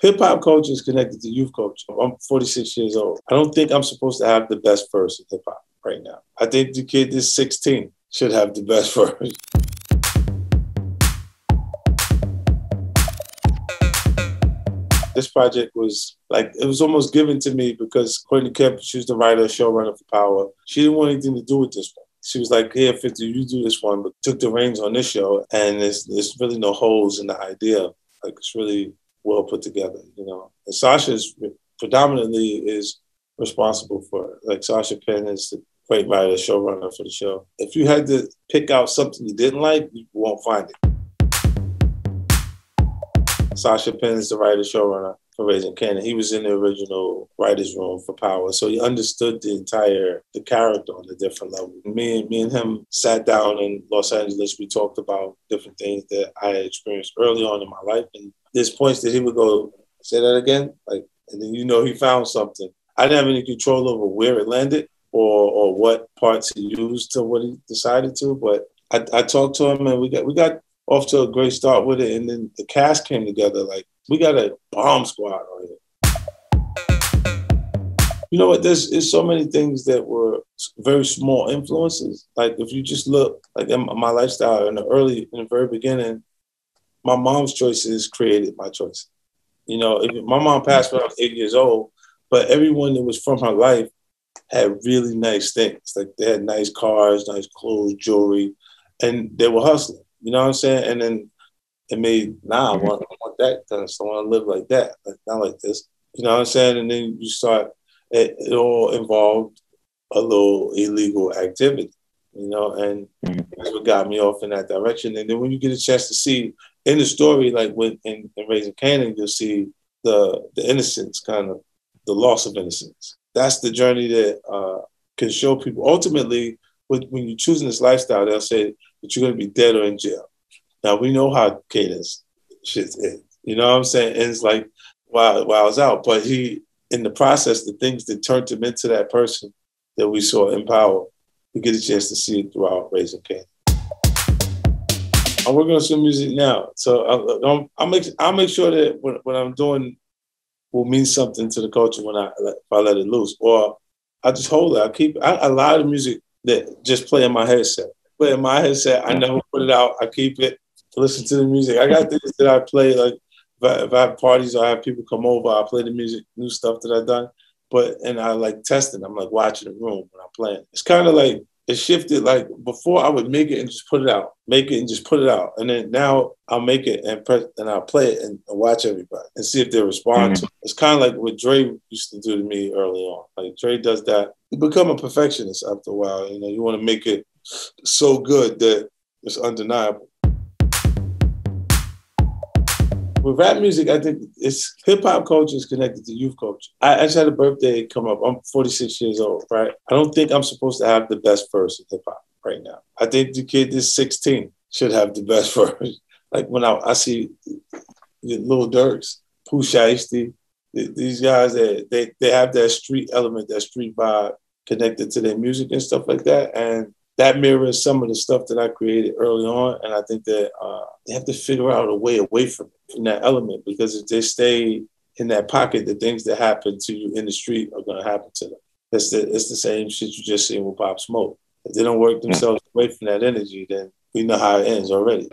Hip hop culture is connected to youth culture. I'm 46 years old. I don't think I'm supposed to have the best verse in hip hop right now. I think the kid that's 16 should have the best verse. This project was like, it was almost given to me because Courtney Kemp, she was the writer, showrunner for Power. She didn't want anything to do with this one. She was like, here, 50, you do this one, but took the reins on this show. And there's really no holes in the idea. Like, it's really well put together, you know. And Sasha's predominantly is responsible for it. Like, Sasha Penn is the great writer, showrunner for the show. If you had to pick out something you didn't like, you won't find it. Sasha Penn is the writer, showrunner for Raising Kanan. He was in the original writer's room for Power. So he understood the character on a different level. Me and him sat down in Los Angeles. We talked about different things that I had experienced early on in my life. And there's points that he would go, say that again? Like, and then, you know, he found something. I didn't have any control over where it landed or what parts he used to what he decided to, but I talked to him and we got off to a great start with it. And then the cast came together. Like, we got a bomb squad on it. You know what? There's so many things that were very small influences. Like, if you just look, like, in my lifestyle in the very beginning, my mom's choices created my choices. You know, my mom passed when I was 8 years old, but everyone that was from her life had really nice things. Like, they had nice cars, nice clothes, jewelry, and they were hustling. You know what I'm saying? And then it made, I want that kind of stuff. I want to live like that, like, not like this. You know what I'm saying? And then you start, it all involved a little illegal activity, you know, and that's what got me off in that direction. And then when you get a chance to see in the story, like in Raising Kanan, you'll see the innocence, kind of the loss of innocence. That's the journey that can show people. Ultimately, when you're choosing this lifestyle, they'll say that you're going to be dead or in jail. Now, we know how Kanan's shit is. You know what I'm saying? And it's like, wow, I was out. But he, in the process, the things that turned him into that person that we saw in Power, we get a chance to see it throughout Raising Kanan. I'm working on some music now. So I'll make sure that what I'm doing will mean something to the culture if I let it loose. Or I just hold it. I allow the music that just play in my headset. Play in my headset. I never put it out. I keep it to listen to the music. I got things that I play, like if I have parties or I have people come over, I play the music, new stuff that I've done. And I like testing. I'm like watching the room when I'm playing. It's kind of like, it shifted. Like, before I would make it and just put it out, and then now I'll make it and I'll play it and watch everybody and see if they respond to it. It's kind of like what Dre used to do to me early on. Like, Dre does that. You become a perfectionist after a while. You know, you want to make it so good that it's undeniable. With rap music, I think hip hop culture is connected to youth culture. I just had a birthday come up. I'm 46 years old, right? I don't think I'm supposed to have the best verse in hip hop right now. I think the kid that's 16 should have the best verse. Like, when I see Lil Durks, Pooh Shiesty, these guys, they have that street element, that street vibe connected to their music and stuff like that. And that mirrors some of the stuff that I created early on. And I think that they have to figure out a way away from that element, because if they stay in that pocket, the things that happen to you in the street are going to happen to them. It's the same shit you just seen with Pop Smoke. If they don't work themselves away from that energy, then we know how it ends already.